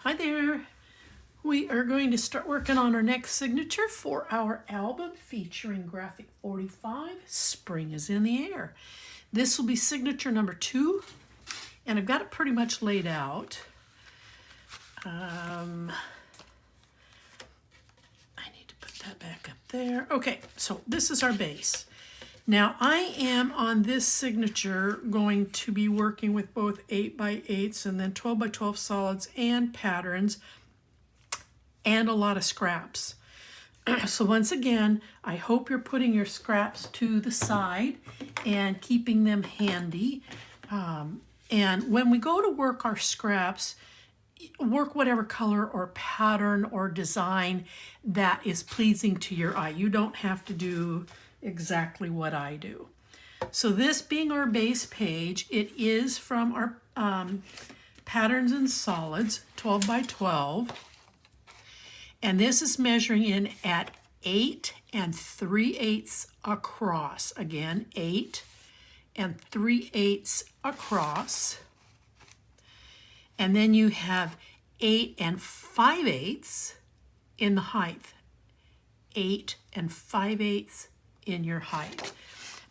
Hi there. We are going to start working on our next signature for our album featuring Graphic 45, Spring is in the Air. This will be signature number 2, and I've got it pretty much laid out. I need to put that back up there. Okay, so this is our base. Now I am on this signature going to be working with both 8x8s and then 12x12 solids and patterns and a lot of scraps. So once again, I hope you're putting your scraps to the side and keeping them handy. And when we go to work our scraps, work whatever color or pattern or design that is pleasing to your eye. You don't have to do exactly what I do. So this being our base page, it is from our patterns and solids, 12x12. And this is measuring in at 8 3/8 across. Again, 8 3/8 across. And then you have 8 5/8 in the height. 8 5/8 in your height.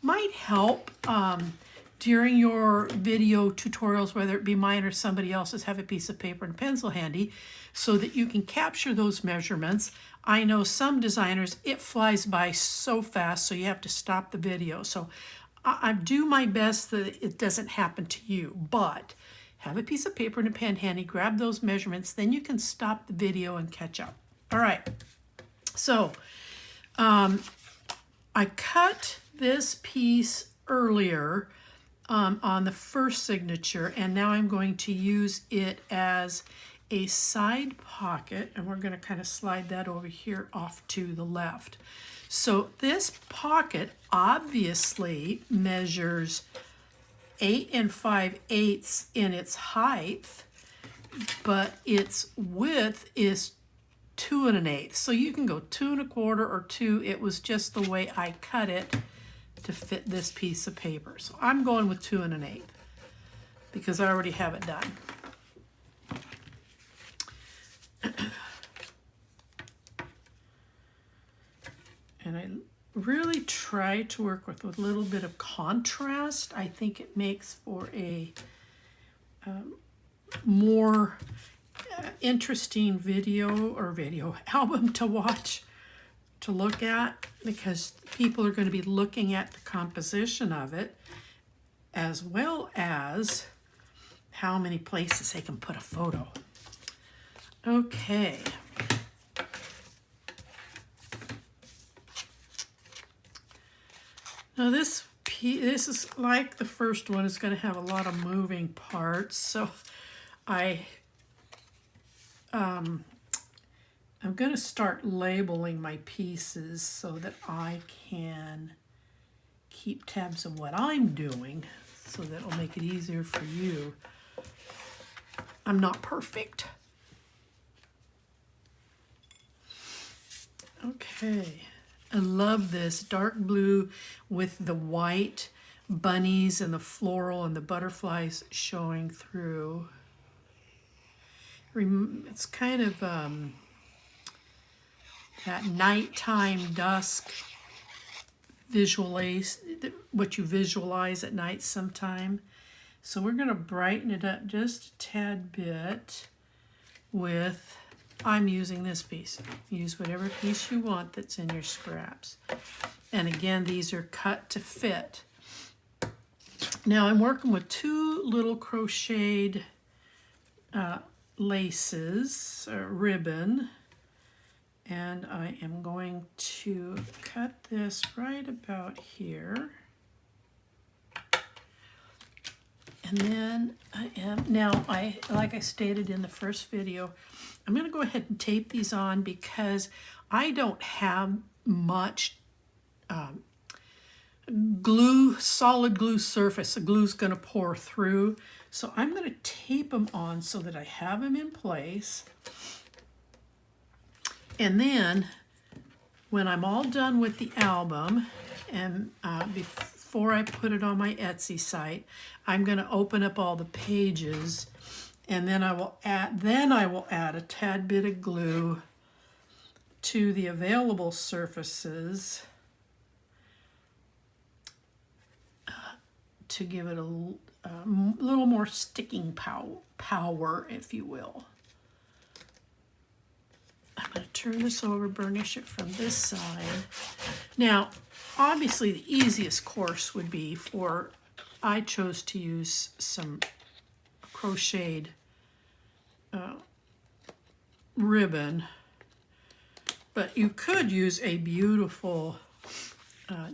Might help during your video tutorials, whether it be mine or somebody else's, have a piece of paper and pencil handy so that you can capture those measurements. I know some designers, it flies by so fast, so you have to stop the video. So I do my best that it doesn't happen to you, but have a piece of paper and a pen handy, grab those measurements, then you can stop the video and catch up. All right, so I cut this piece earlier on the first signature, and now I'm going to use it as a side pocket, and we're going to kind of slide that over here off to the left. So this pocket obviously measures 8 5/8 in its height, but its width is 2 1/8. So you can go 2 1/4 or 2. It was just the way I cut it to fit this piece of paper. So I'm going with 2 1/8 because I already have it done. And I really try to work with a little bit of contrast. I think it makes for a more interesting video album to watch, to look at, because people are going to be looking at the composition of it as well as how many places they can put a photo. Okay. Now this is like the first one. It's going to have a lot of moving parts, so I'm going to start labeling my pieces so that I can keep tabs of what I'm doing, so that it'll make it easier for you. I'm not perfect. Okay. I love this dark blue with the white bunnies and the floral and the butterflies showing through. It's kind of that nighttime dusk what you visualize at night sometime. So we're going to brighten it up just a tad bit with, I'm using this piece. Use whatever piece you want that's in your scraps. And again, these are cut to fit. Now I'm working with 2 little crocheted laces, ribbon, and I am going to cut this right about here. And then like I stated in the first video, I'm going to go ahead and tape these on because I don't have much solid glue surface. The glue's going to pour through. So I'm going to tape them on so that I have them in place. And then when I'm all done with the album, and before I put it on my Etsy site, I'm going to open up all the pages And then I will add a tad bit of glue to the available surfaces to give it a little more sticking power, if you will. I'm going to turn this over, burnish it from this side. Now, obviously the easiest course would be I chose to use some crocheted ribbon, but you could use a beautiful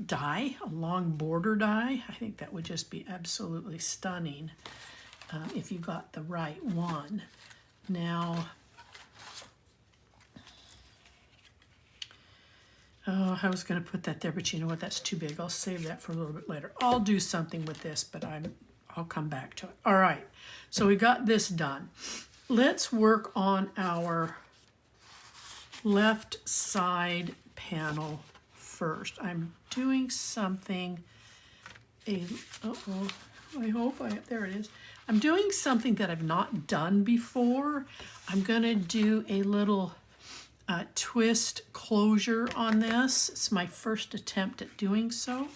die, a long border die. I think that would just be absolutely stunning if you got the right one. Now, oh, I was going to put that there, but you know what? That's too big. I'll save that for a little bit later. I'll do something with this, but I'll come back to it. All right, so we got this done. Let's work on our left side panel first. I'm doing something, there it is. I'm doing something that I've not done before. I'm going to do a little twist closure on this. It's my first attempt at doing so.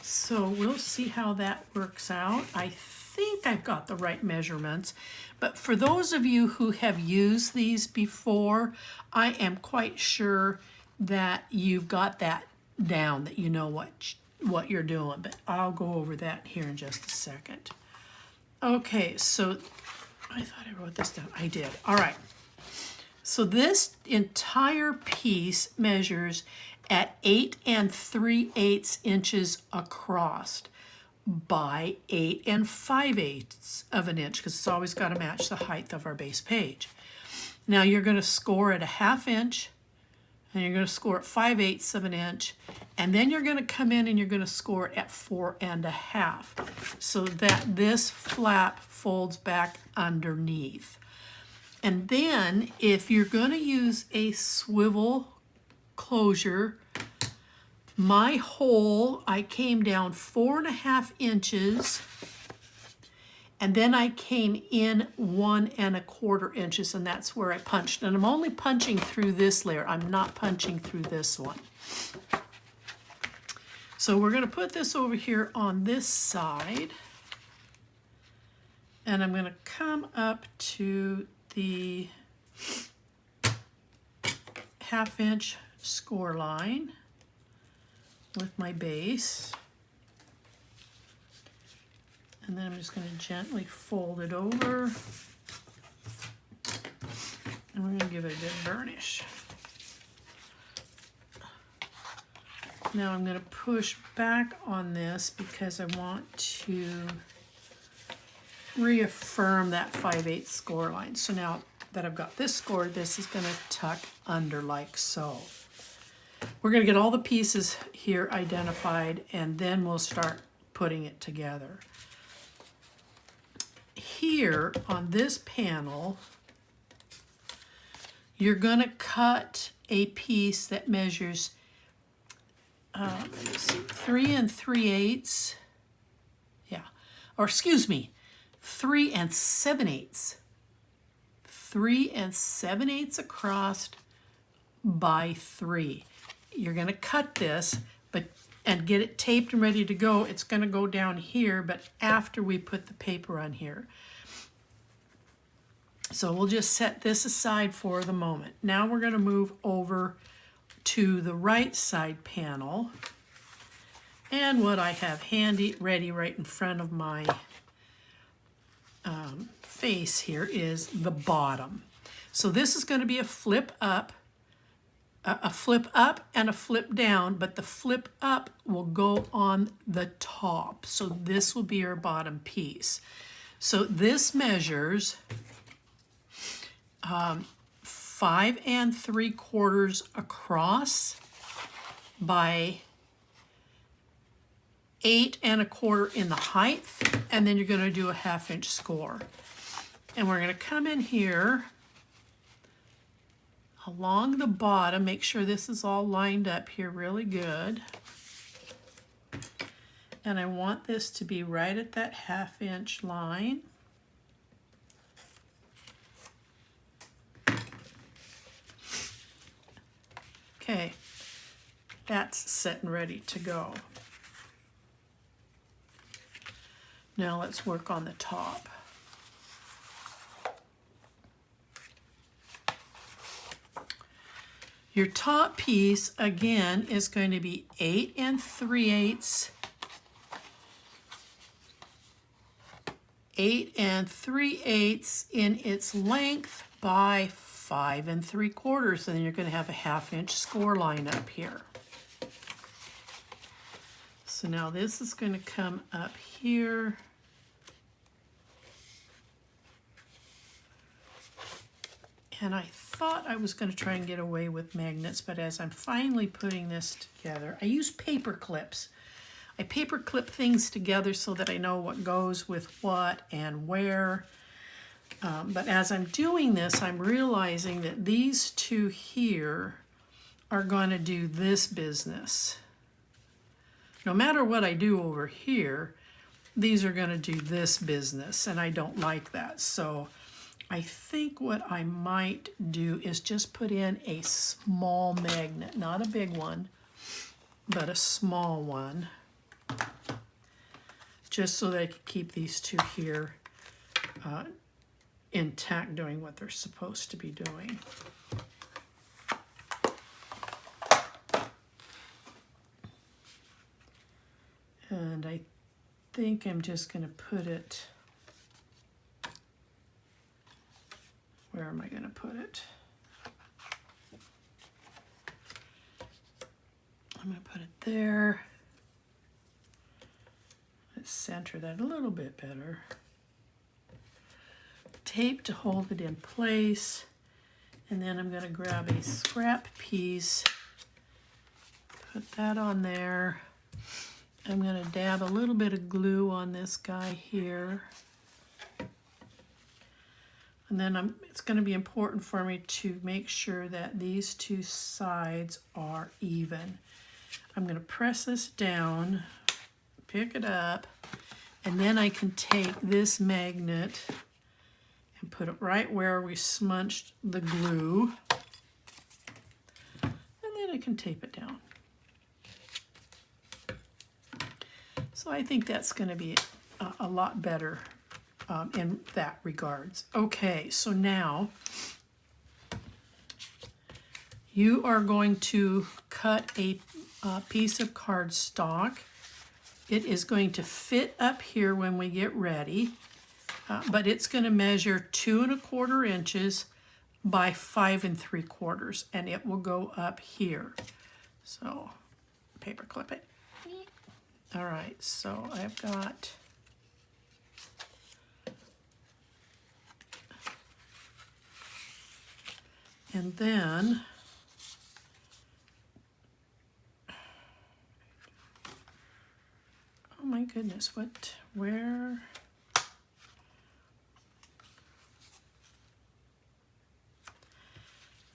So we'll see how that works out. I think I've got the right measurements, but for those of you who have used these before, I am quite sure that you've got that down, that you know what you're doing, but I'll go over that here in just a second. Okay, so I thought I wrote this down. I did. All right. So this entire piece measures at 8 3/8 inches across by 8 5/8 of an inch, because it's always got to match the height of our base page. Now you're going to score at a 1/2 inch, and you're going to score at 5/8 of an inch, and then you're going to come in and you're going to score at 4 1/2, so that this flap folds back underneath. And then if you're going to use a swivel closure, my hole, I came down 4 1/2 inches, and then I came in 1 1/4 inches, and that's where I punched. And I'm only punching through this layer. I'm not punching through this one. So we're going to put this over here on this side, and I'm going to come up to the 1/2 inch score line with my base, and then I'm just going to gently fold it over, and we're going to give it a good burnish. Now I'm going to push back on this because I want to reaffirm that 5/8 score line. So now that I've got this scored, this is going to tuck under like so. We're going to get all the pieces here identified, and then we'll start putting it together. Here on this panel, you're going to cut a piece that measures 3 3/8, yeah, or excuse me, 3 7/8. 3 7/8 across by 3. You're going to cut this, and get it taped and ready to go. It's going to go down here, but after we put the paper on here. So we'll just set this aside for the moment. Now we're going to move over to the right side panel, and what I have handy ready right in front of my face here is the bottom. So this is going to be a flip up and a flip down, but the flip up will go on the top. So this will be our bottom piece. So this measures 5 3/4 across by 8 1/4 in the height, and then you're going to do a 1/2 inch score. And we're going to come in here along the bottom, make sure this is all lined up here really good. And I want this to be right at that 1/2 inch line. Okay, that's set and ready to go. Now let's work on the top. Your top piece, again, is going to be 8 3/8, 8 3/8 in its length by 5 3/4, and then you're going to have a 1/2 inch score line up here. So now this is going to come up here. And I thought I was going to try and get away with magnets, but as I'm finally putting this together, I use paper clips. I paper clip things together so that I know what goes with what and where. But as I'm doing this, I'm realizing that these two here are going to do this business. No matter what I do over here, these are going to do this business, and I don't like that. So I think what I might do is just put in a small magnet, not a big one, but a small one, just so that I can keep these two here intact, doing what they're supposed to be doing. And I think I'm just going to put it, where am I going to put it? I'm going to put it there. Let's center that a little bit better. Tape to hold it in place. And then I'm going to grab a scrap piece, put that on there. I'm going to dab a little bit of glue on this guy here. And then it's going to be important for me to make sure that these two sides are even. I'm going to press this down, pick it up, and then I can take this magnet and put it right where we smudged the glue. And then I can tape it down. So I think that's going to be a lot better in that regards. Okay, so now you are going to cut a piece of cardstock. It is going to fit up here when we get ready, but it's going to measure 2 1/4 inches by 5 3/4, and it will go up here. So paper clip it. All right, so I've got and then oh my goodness, where?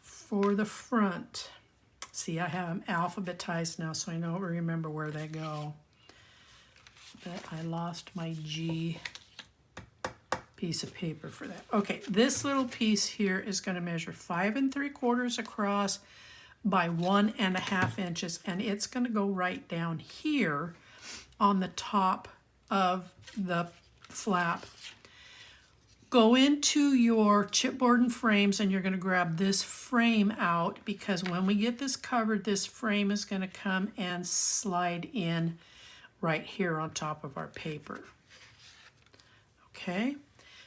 For the front. See, I have them alphabetized now, so I know remember where they go. But I lost my G piece of paper for that. Okay, this little piece here is going to measure 5 3/4 across by 1 1/2 inches, and it's going to go right down here on the top of the flap. Go into your chipboard and frames, and you're going to grab this frame out, because when we get this covered, this frame is going to come and slide in right here on top of our paper. Okay,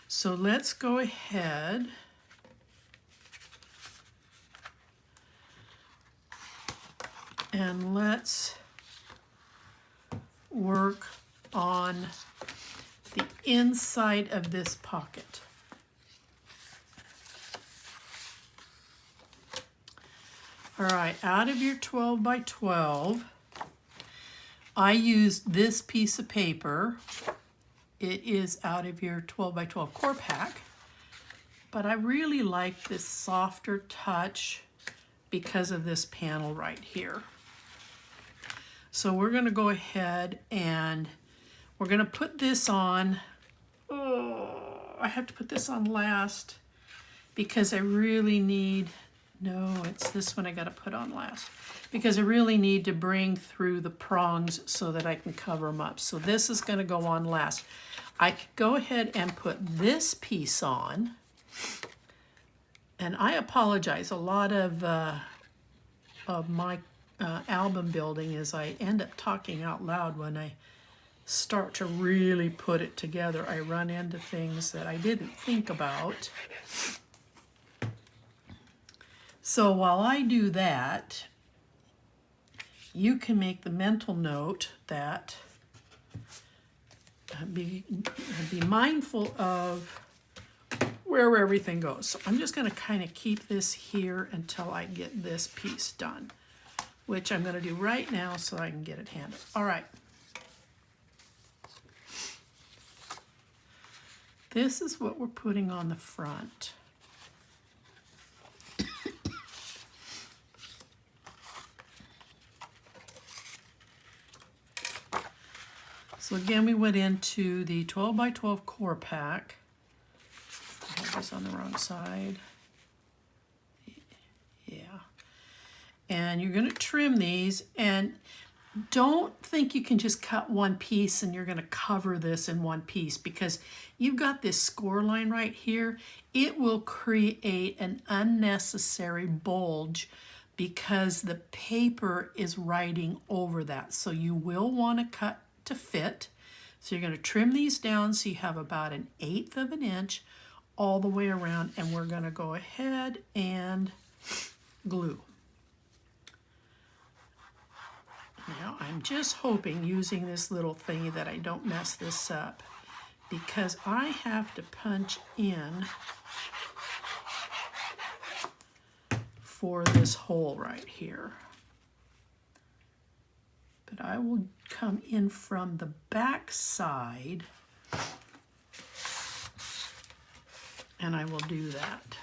so let's go ahead and let's work on the inside of this pocket. All right, out of your 12 by 12, I used this piece of paper. It is out of your 12 by 12 core pack, but I really like this softer touch because of this panel right here. So we're going to go ahead and we're going to put this on. Oh, I have to put this on last because I really need No, it's this one I gotta put on last because I really need to bring through the prongs so that I can cover them up. So this is gonna go on last. I could go ahead and put this piece on. And I apologize, a lot of my album building is I end up talking out loud when I start to really put it together. I run into things that I didn't think about. So while I do that, you can make the mental note that be mindful of where everything goes. So I'm just going to kind of keep this here until I get this piece done, which I'm going to do right now so I can get it handled. All right. This is what we're putting on the front. So again, we went into the 12 by 12 core pack. I have this on the wrong side. Yeah. And you're going to trim these, and don't think you can just cut one piece and you're going to cover this in one piece, because you've got this score line right here. It will create an unnecessary bulge because the paper is writing over that. So you will want to cut to fit. So you're going to trim these down so you have about 1/8 of an inch all the way around, and we're going to go ahead and glue. Now I'm just hoping, using this little thingy, that I don't mess this up, because I have to punch in for this hole right here. But I will come in from the back side, and I will do that.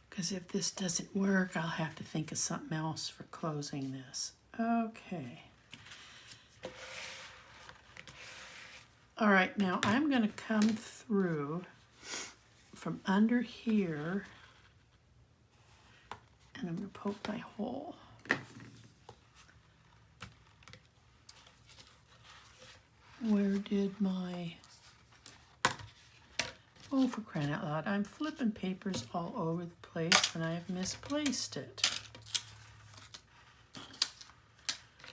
Because if this doesn't work, I'll have to think of something else for closing this. Okay. All right, now I'm going to come through from under here, and I'm going to poke my hole. Where did my... Oh, for crying out loud, I'm flipping papers all over the place and I have misplaced it.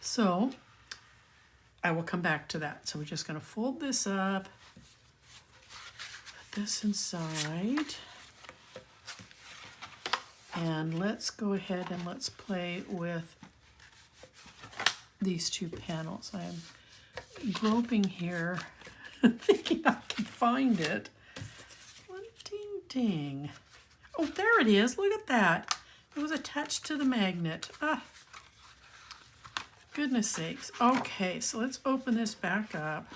So I will come back to that. So we're just going to fold this up, put this inside, and let's go ahead and let's play with these two panels. I'm groping here, thinking I can find it. Ding. Oh, there it is. Look at that. It was attached to the magnet. Ah, goodness sakes. Okay, so let's open this back up.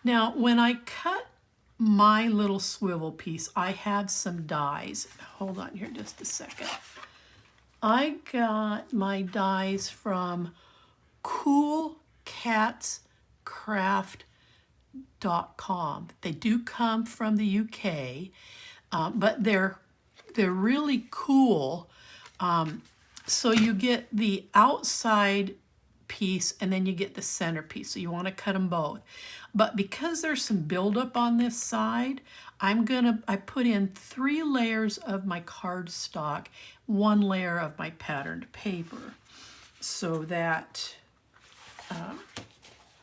Now, when I cut my little swivel piece, I have some dies. Hold on here just a second. I got my dies from CARDSTOCK.com. They do come from the UK, but they're really cool. So you get the outside piece and then you get the center piece. So you want to cut them both. But because there's some buildup on this side, I put in 3 layers of my cardstock, 1 layer of my patterned paper, so that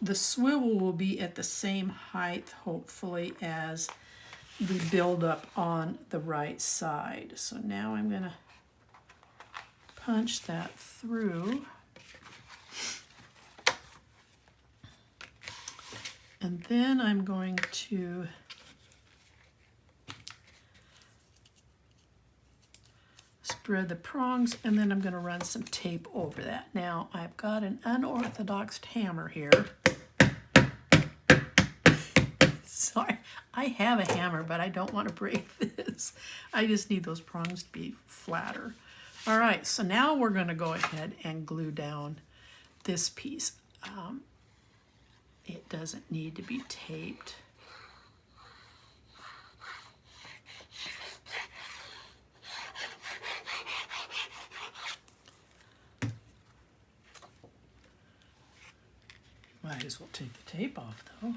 the swivel will be at the same height, hopefully, as the buildup on the right side. So now I'm going to punch that through. And then I'm going to spread the prongs, and then I'm going to run some tape over that. Now, I've got an unorthodox hammer here. Sorry, I have a hammer, but I don't want to break this. I just need those prongs to be flatter. All right, so now we're going to go ahead and glue down this piece. It doesn't need to be taped. Might as well take the tape off though.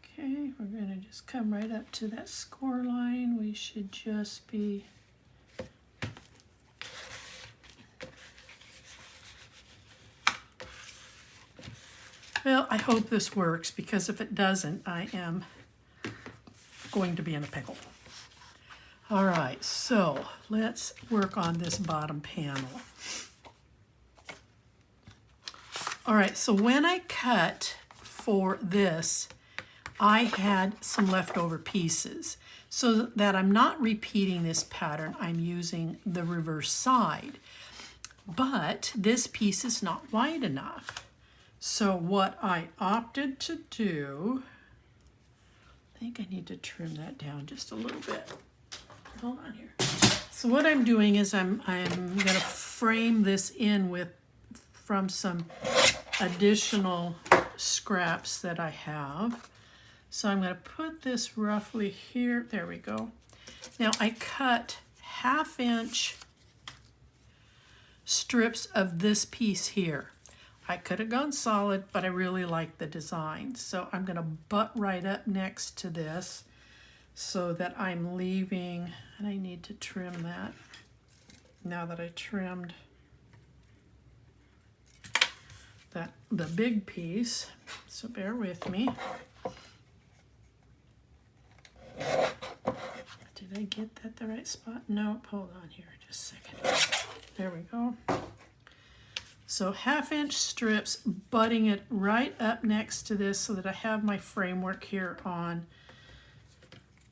Okay, we're going to just come right up to that score line. We should just be well, I hope this works, because if it doesn't, I am going to be in a pickle. All right, so let's work on this bottom panel. All right, so when I cut for this, I had some leftover pieces. So that I'm not repeating this pattern, I'm using the reverse side. But this piece is not wide enough. So what I opted to do, I think I need to trim that down just a little bit. Hold on here. So what I'm doing is I'm going to frame this in with from some additional scraps that I have. So I'm going to put this roughly here. There we go. Now I cut 1/2 inch strips of this piece here. I could have gone solid, but I really like the design. So I'm going to butt right up next to this so that I'm leaving, and I need to trim that now that I trimmed the big piece. So bear with me. Did I get that the right spot? Nope, hold on here just a second. There we go. So 1/2 inch strips, butting it right up next to this so that I have my framework here on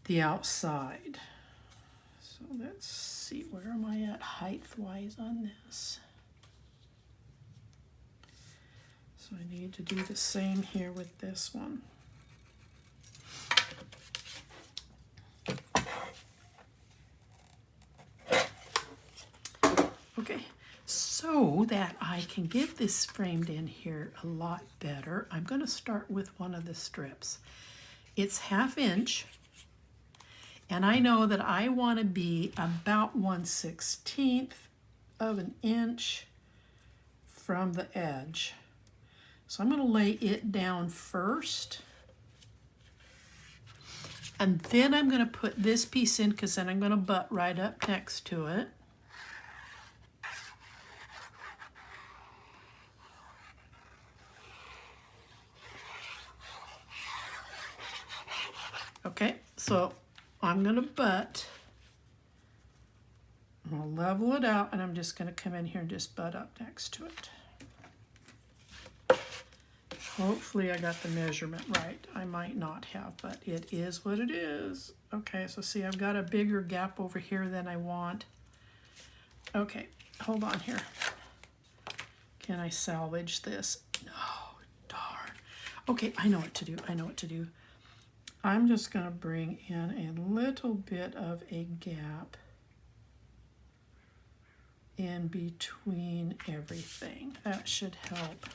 the outside. So let's see, where am I at height-wise on this? So I need to do the same here with this one. Okay, so that I can get this framed in here a lot better, I'm going to start with one of the strips. It's 1/2 inch, and I know that I want to be about 1/16 of an inch from the edge. So I'm going to lay it down first, and then I'm going to put this piece in, because then I'm going to butt right up next to it. Okay, so I'm going to butt. I'm going to level it out, and I'm just going to come in here and just butt up next to it. Hopefully I got the measurement right. I might not have, but it is what it is. Okay, so see, I've got a bigger gap over here than I want. Okay, hold on here. Can I salvage this? No, darn. Okay, I know what to do. I know what to do. I'm just going to bring in a little bit of a gap in between everything. That should help.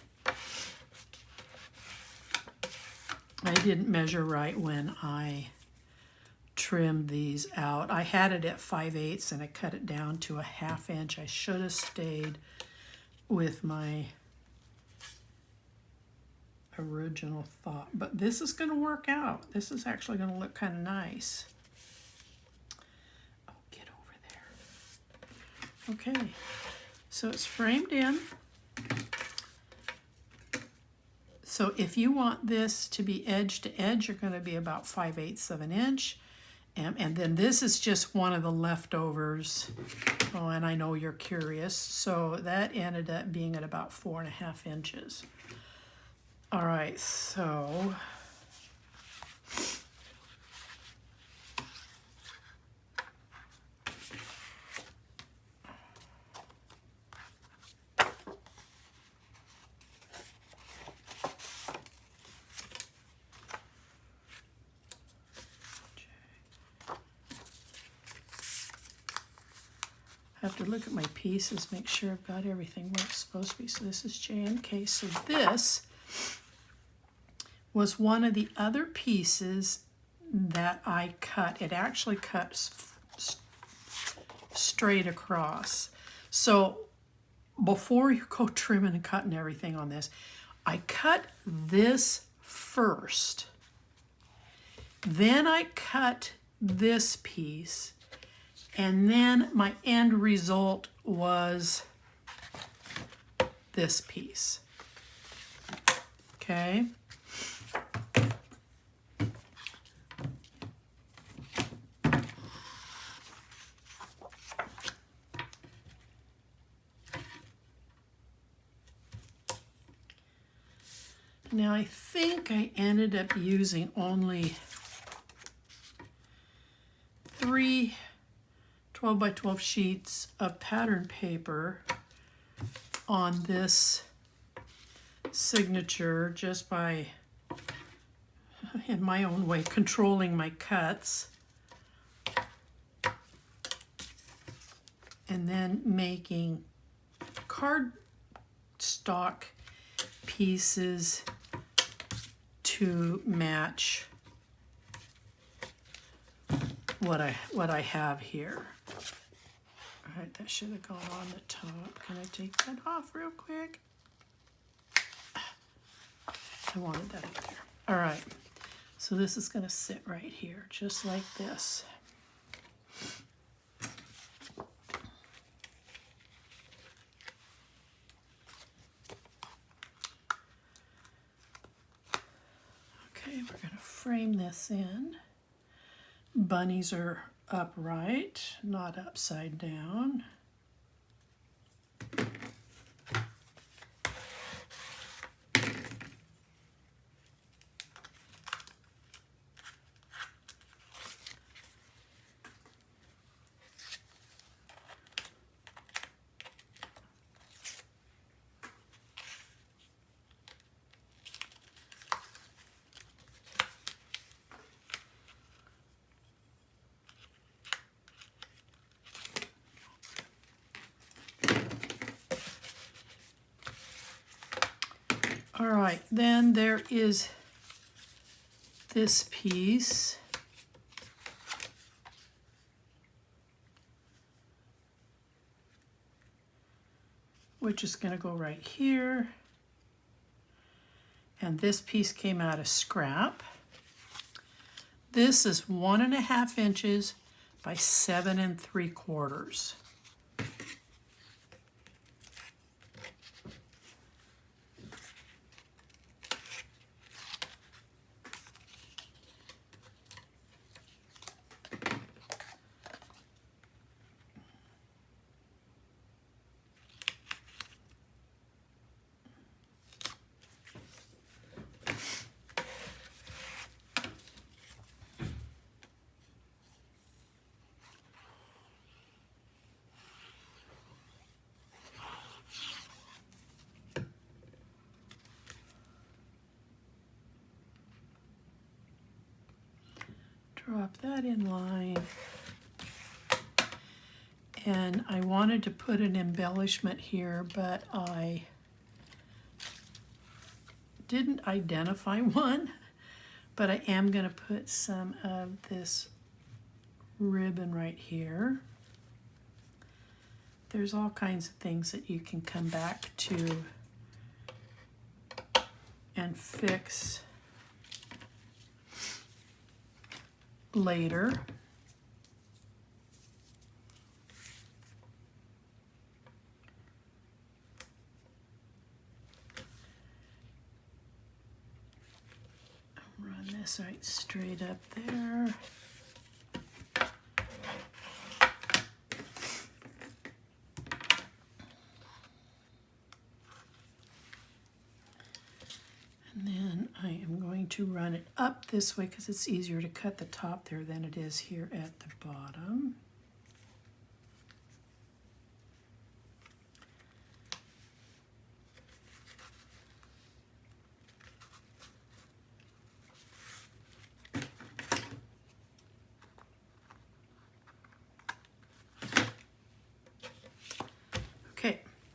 I didn't measure right when I trimmed these out. I had it at 5/8 and I cut it down to 1/2 inch. I should have stayed with my original thought, but this is going to work out. This is actually going to look kind of nice. Oh, get over there. Okay, so it's framed in. So if you want this to be edge to edge, you're going to be about 5/8 of an inch. And then this is just one of the leftovers. Oh, and I know you're curious. So that ended up being at about 4.5 inches. All right, so I have to look at my pieces, make sure I've got everything where it's supposed to be. So this is J and K. So this was one of the other pieces that I cut. It actually cuts straight across. So before you go trimming and cutting everything on this, I cut this first. Then I cut this piece, and then my end result was this piece. Okay? Now I think I ended up using only 3 12 by 12 sheets of pattern paper on this signature, just by, in my own way, controlling my cuts. And then making cardstock pieces to match what I have here. All right, that should have gone on the top. Can I take that off real quick? I wanted that up there. All right, so this is going to sit right here, just like this. Okay, we're going to frame this in. Bunnies are upright, not upside down. All right, then there is this piece. Which is going to go right here. And this piece came out of scrap. This is 1.5 inches by 7 3/4. Drop that in line. And I wanted to put an embellishment here, but I didn't identify one. But I am going to put some of this ribbon right here. There's all kinds of things that you can come back to and fix later. Run this right straight up there. And then I am going to run it up this way because it's easier to cut the top there than it is here at the bottom.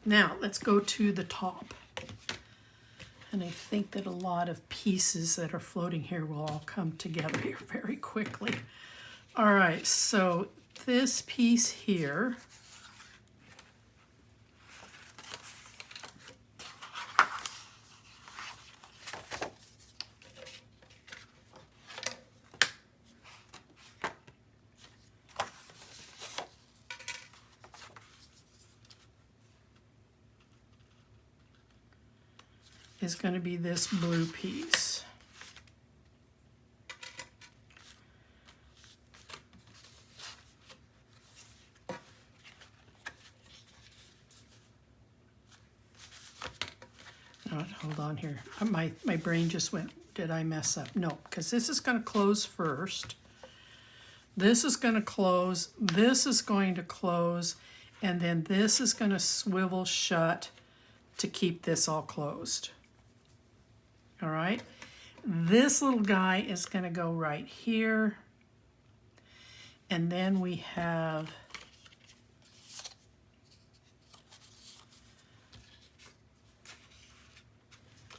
Now let's go to the top. And I think that a lot of pieces that are floating here will all come together here very quickly. All right, so this piece here is going to be this blue piece. Oh, hold on here. My brain just went, did I mess up? No, because this is going to close first. This is going to close. This is going to close. And then this is going to swivel shut to keep this all closed. All right. This little guy is going to go right here. And then we have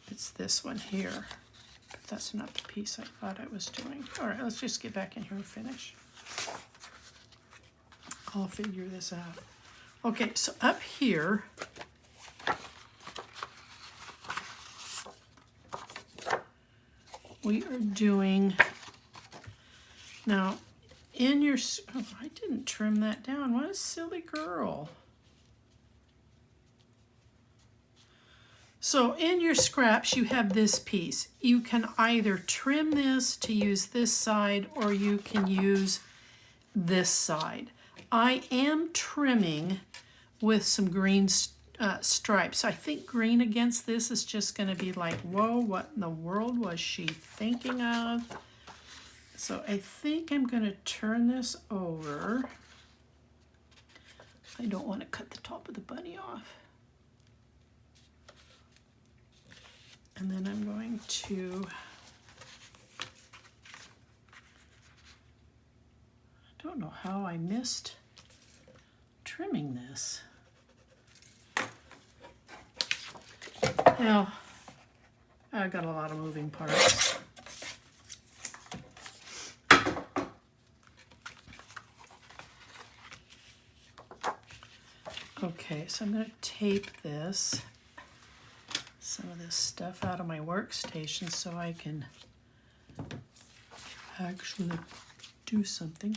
it's this one here. But that's not the piece I thought I was doing. All right, let's just get back in here and finish. I'll figure this out. Okay, so up here, we are doing, now in your, oh, I didn't trim that down. What a silly girl. So in your scraps, you have this piece. You can either trim this to use this side or you can use this side. I am trimming with some green stripes. I think green against this is just going to be like, whoa, what in the world was she thinking of? So I think I'm going to turn this over. I don't want to cut the top of the bunny off. And then I'm going to, I don't know how I missed trimming this. Now, I got a lot of moving parts. Okay, so I'm going to tape this, some of this stuff out of my workstation so I can actually do something.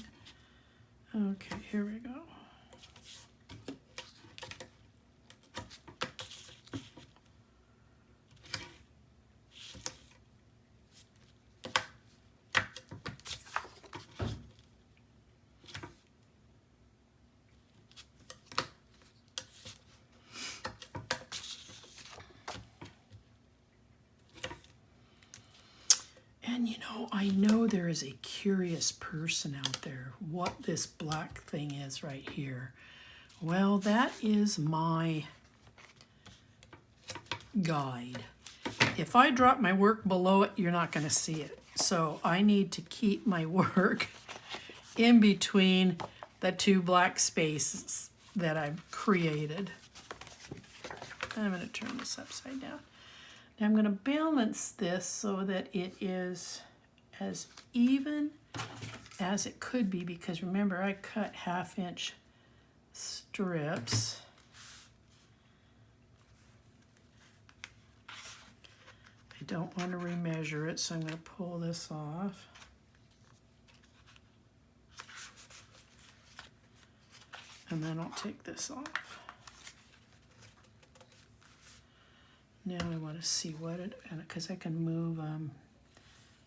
Okay, here we go. And you know, I know there is a curious person out there what this black thing is right here. Well, that is my guide. If I drop my work below it, you're not going to see it. So I need to keep my work in between the two black spaces that I've created. I'm going to turn this upside down. Now I'm going to balance this so that it is as even as it could be, because remember I cut 1/2 inch strips. I don't want to remeasure it, so I'm going to pull this off. And then I'll take this off. Now I want to see what it, because I can move,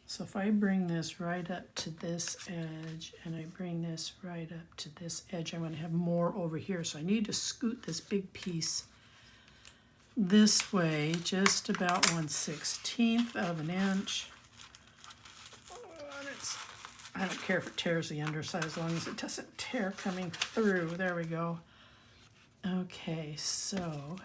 so if I bring this right up to this edge and I bring this right up to this edge, I'm going to have more over here. So I need to scoot this big piece this way, just about 1/16 of an inch. I don't care if it tears the underside as long as it doesn't tear coming through. There we go. Okay, so...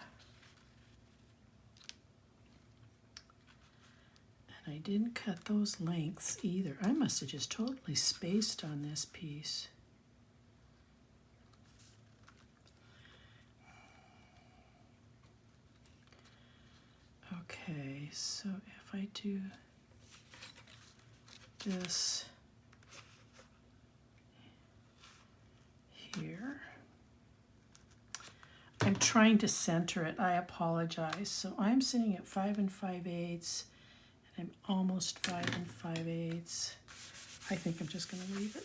I didn't cut those lengths either. I must have just totally spaced on this piece. Okay, so if I do this here, I'm trying to center it. I apologize. So I'm sitting at 5 5/8, and I'm almost 5 5/8. I think I'm just going to leave it.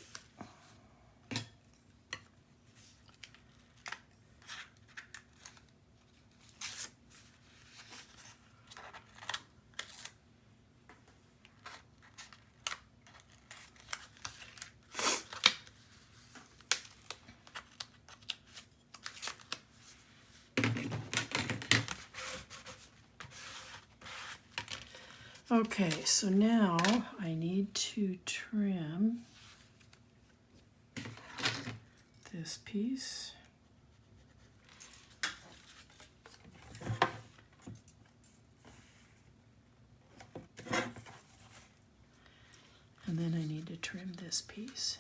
Okay, so now I need to trim this piece. And then I need to trim this piece.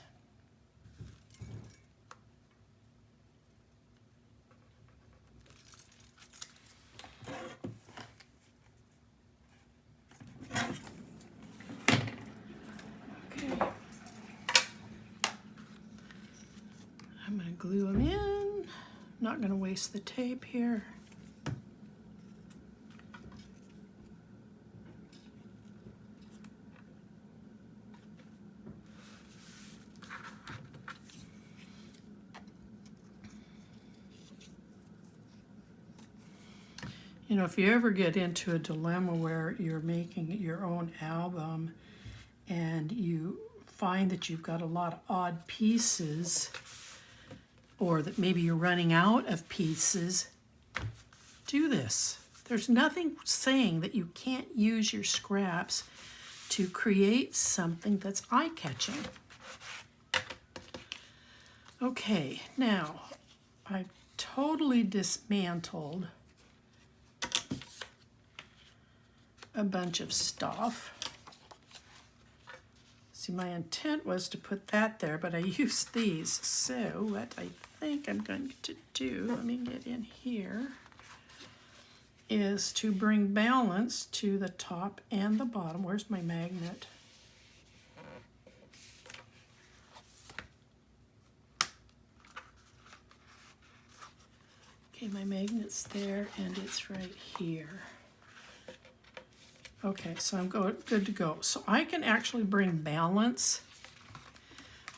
I'm going to glue them in. Not going to waste the tape here. You know, if you ever get into a dilemma where you're making your own album and you find that you've got a lot of odd pieces, or that maybe you're running out of pieces, do this. There's nothing saying that you can't use your scraps to create something that's eye-catching. Okay, now I've totally dismantled a bunch of stuff. See, my intent was to put that there, but I used these. So what I think I'm going to do, let me get in here, is to bring balance to the top and the bottom. Where's my magnet? Okay, my magnet's there and it's right here. Okay, so I'm good to go. So I can actually bring balance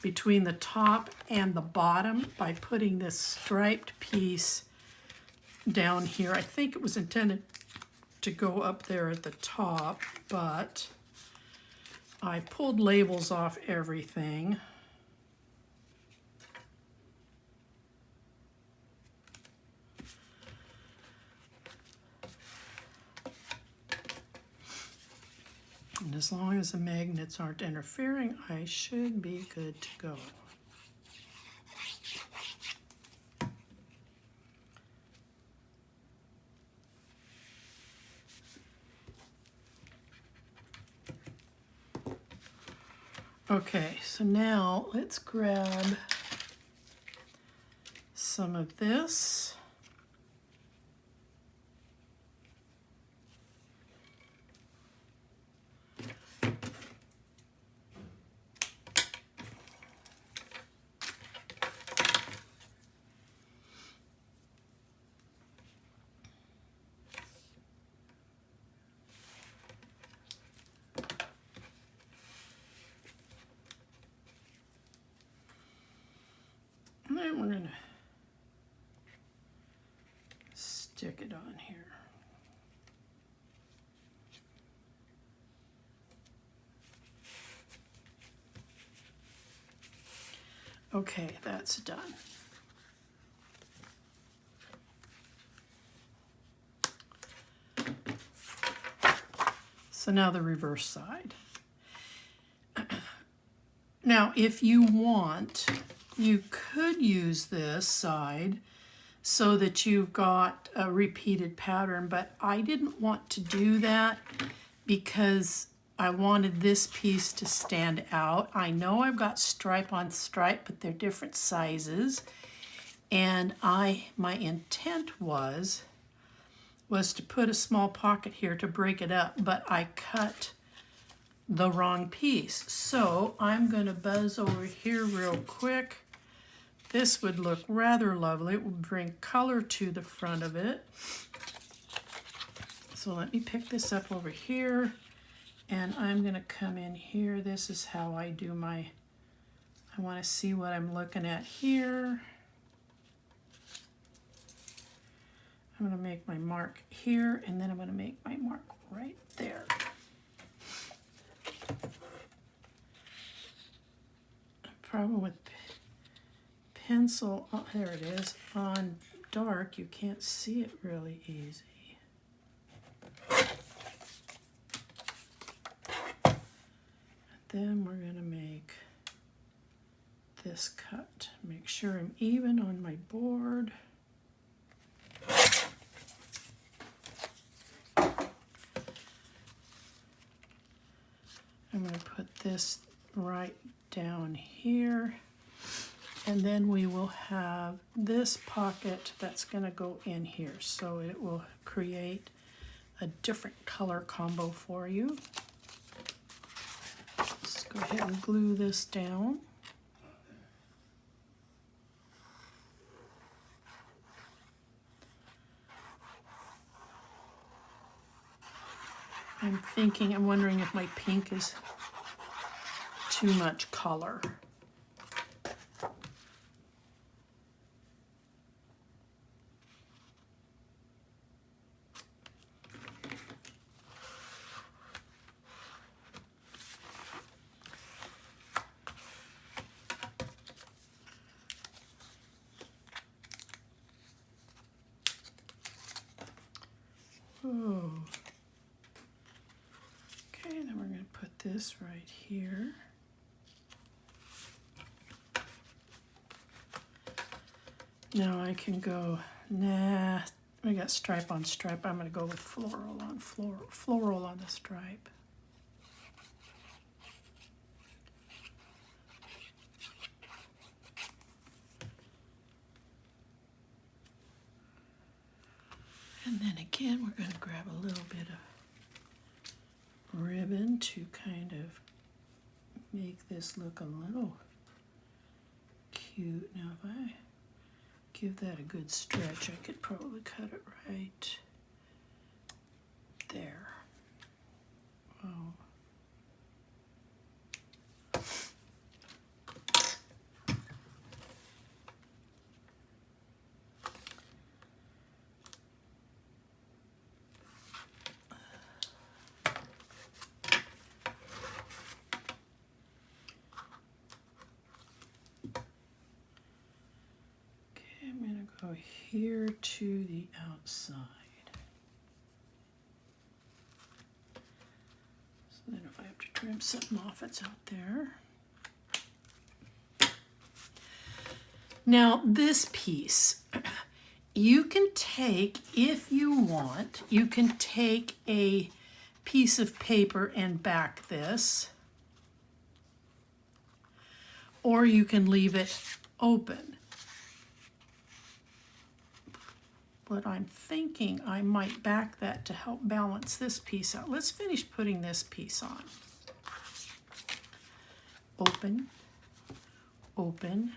between the top and the bottom by putting this striped piece down here. I think it was intended to go up there at the top, but I pulled labels off everything. And as long as the magnets aren't interfering, I should be good to go. Okay, so now let's grab some of this. And then we're going to stick it on here. Okay, that's done. So now the reverse side. Now, if you want, you could use this side so that you've got a repeated pattern, but I didn't want to do that because I wanted this piece to stand out. I know I've got stripe on stripe, but they're different sizes. And my intent was was to put a small pocket here to break it up, but I cut the wrong piece. So I'm going to buzz over here real quick. This would look rather lovely. It will bring color to the front of it. So let me pick this up over here, and I'm going to come in here. This is how I do my, I want to see what I'm looking at here. I'm going to make my mark here, and then I'm going to make my mark right there. Problem with pencil, oh, there it is, on dark, you can't see it really easy. Then we're going to make this cut. Make sure I'm even on my board. I'm going to put this right down here, and then we will have this pocket that's going to go in here, so it will create a different color combo for you. Let's go ahead and glue this down. I'm wondering if my pink is too much color. Oh. Okay, then we're going to put this right here. Now I can go, nah, we got stripe on stripe. I'm going to go with floral on floral on the stripe. And then again, we're going to grab a little bit of ribbon to kind of make this look a little cute. Now if I give that a good stretch, I could probably cut it right there. Oh. Go here to the outside. So then if I have to trim something off, it's out there. Now this piece, you can take, if you want, you can take a piece of paper and back this, or you can leave it open. But I'm thinking I might back that to help balance this piece out. Let's finish putting this piece on. Open, open.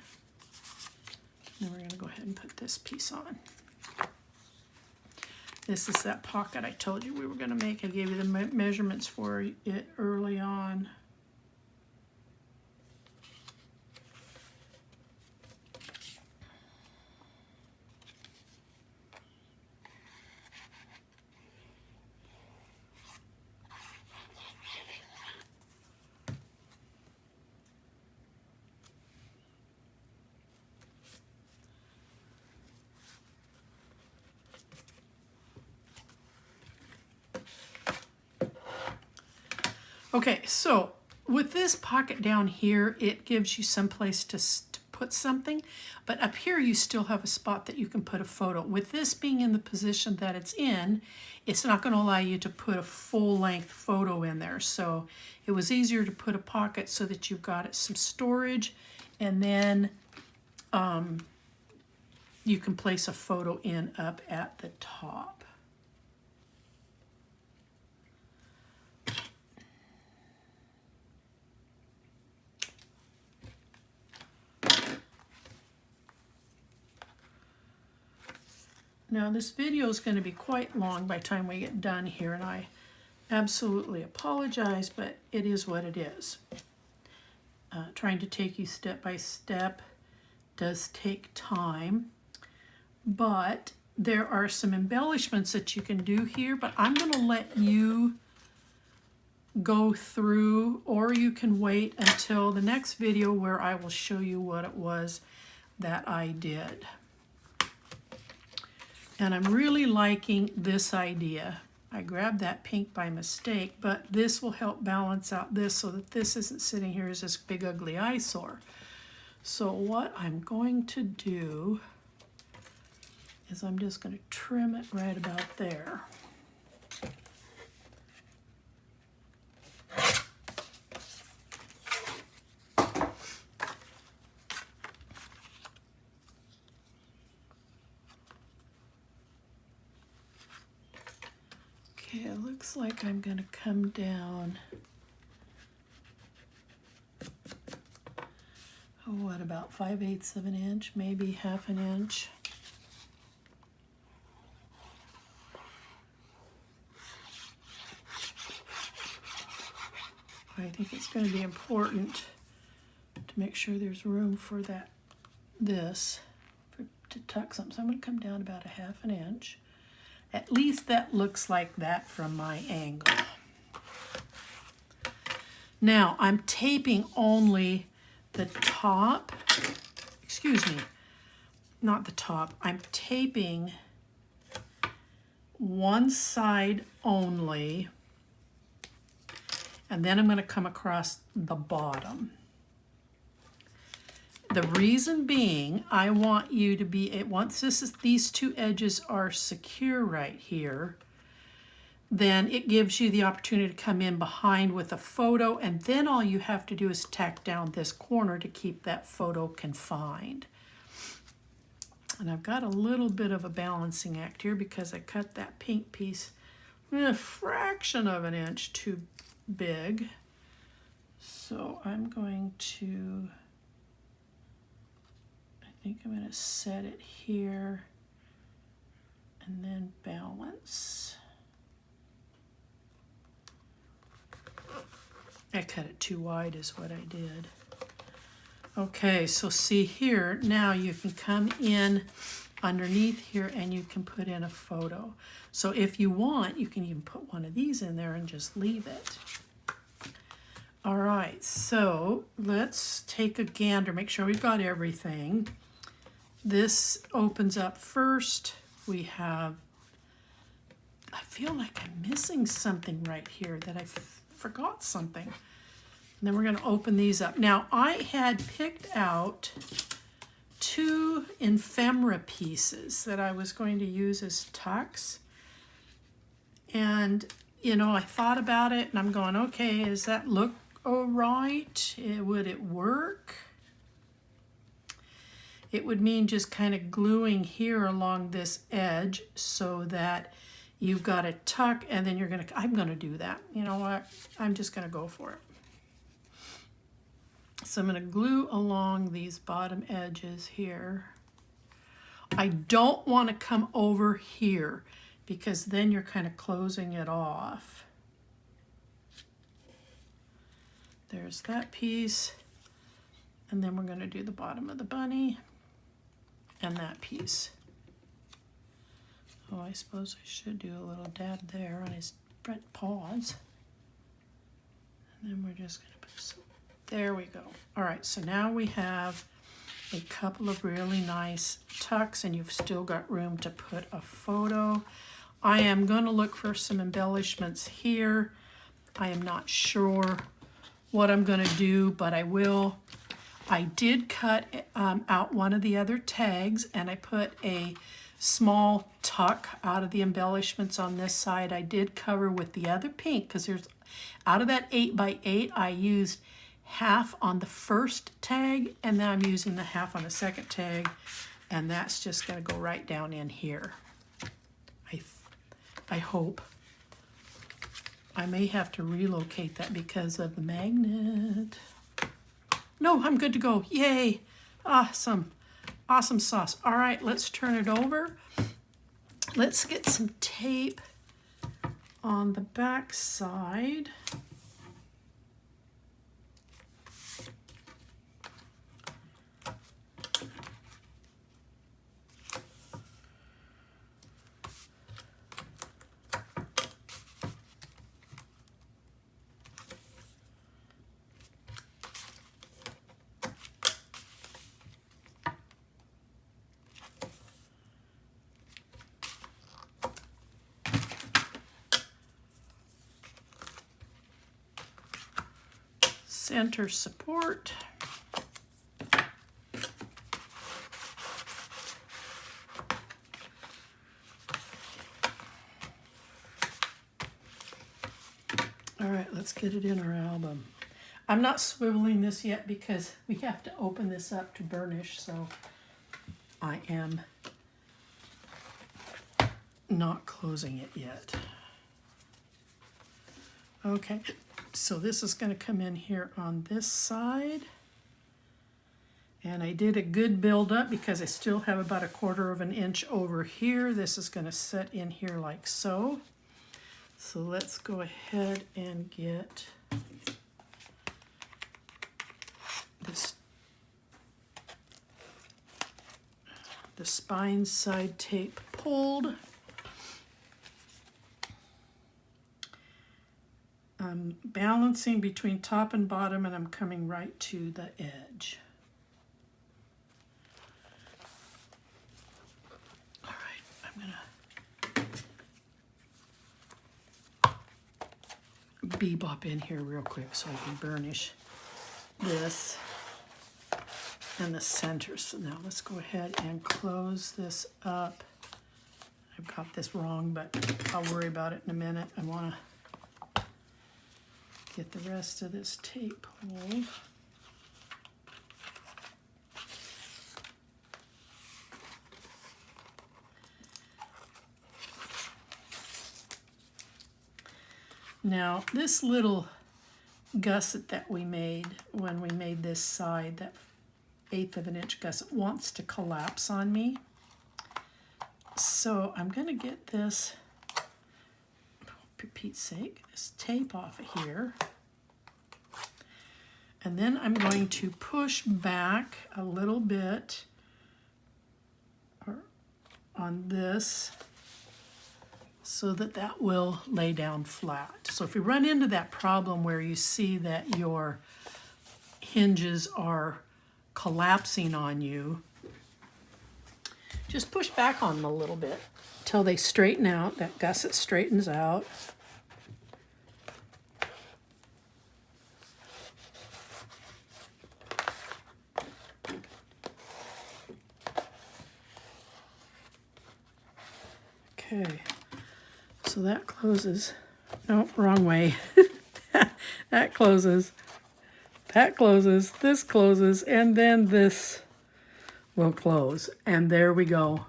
Then we're going to go ahead and put this piece on. This is that pocket I told you we were going to make. I gave you the measurements for it early on. Okay, so with this pocket down here, it gives you some place to put something, but up here you still have a spot that you can put a photo. With this being in the position that it's in, it's not going to allow you to put a full-length photo in there. So it was easier to put a pocket so that you've got some storage, and then you can place a photo in up at the top. Now this video is going to be quite long by the time we get done here, and I absolutely apologize, but it is what it is. Trying to take you step by step does take time, but there are some embellishments that you can do here, but I'm going to let you go through, or you can wait until the next video where I will show you what it was that I did. And I'm really liking this idea. I grabbed that pink by mistake, but this will help balance out this so that this isn't sitting here as this big ugly eyesore. So what I'm going to do is I'm just going to trim it right about there. Okay, it looks like I'm going to come down, oh, what, about 5/8 of an inch, maybe half an inch. I think it's going to be important to make sure there's room for to tuck something. So I'm going to come down about a half an inch. At least that looks like that from my angle. Now I'm taping only the top, excuse me, not the top. I'm taping one side only, and then I'm going to come across the bottom. The reason being, I want you to be, once these two edges are secure right here, then it gives you the opportunity to come in behind with a photo, and then all you have to do is tack down this corner to keep that photo confined. And I've got a little bit of a balancing act here because I cut that pink piece a fraction of an inch too big. So I'm going to, I think I'm going to set it here and then balance. I cut it too wide is what I did. Okay, so see here, now you can come in underneath here and you can put in a photo. So if you want, you can even put one of these in there and just leave it. All right, so let's take a gander, make sure we've got everything. This opens up first. We have, I feel like I'm missing something right here, that I forgot something. And then we're going to open these up. Now, I had picked out 2 ephemera pieces that I was going to use as tucks. And, you know, I thought about it and I'm going, okay, does that look all right? Would it work? It would mean just kind of gluing here along this edge so that you've got a tuck, and then you're going to, I'm going to do that. You know what? I'm just going to go for it. So I'm going to glue along these bottom edges here. I don't want to come over here because then you're kind of closing it off. There's that piece. And then we're going to do the bottom of the bunny and that piece. Oh, I suppose I should do a little dab there on his front paws. And then we're just going to put some, there we go. All right, so now we have a couple of really nice tucks, and you've still got room to put a photo. I am going to look for some embellishments here. I am not sure what I'm going to do, but I will. I did cut out one of the other tags, and I put a small tuck out of the embellishments on this side. I did cover with the other pink because there's, out of that 8x8, I used half on the first tag, and then I'm using the half on the second tag, and that's just going to go right down in here. I hope. I may have to relocate that because of the magnet. No, I'm good to go. Yay! Awesome. Awesome sauce. All right, let's turn it over. let's get some tape on the back side. Center support. All right, let's get it in our album. I'm not swiveling this yet because we have to open this up to burnish, so I am not closing it yet. Okay, so this is going to come in here on this side. And I did a good build up because I still have about 1/4 of an inch over here. This is going to set in here like so. So let's go ahead and get the spine side tape pulled. I'm balancing between top and bottom, and I'm coming right to the edge. All right, I'm gonna bebop in here real quick so I can burnish this and the center. So now let's go ahead and close this up. I've got this wrong, but I'll worry about it in a minute. I want to get the rest of this tape pulled. Now, this little gusset that we made when we made this side, that 1/8 of an inch gusset, wants to collapse on me. So I'm going to get this, for Pete's sake, this tape off of here. And then I'm going to push back a little bit on this so that that will lay down flat. So if you run into that problem where you see that your hinges are collapsing on you, just push back on them a little bit until they straighten out, that gusset straightens out. Okay, so that closes. No, wrong way. That closes. That closes. This closes. And then this will close. And there we go.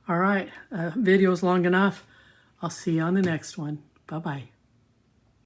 All right, video's long enough. I'll see you on the next one. Bye-bye.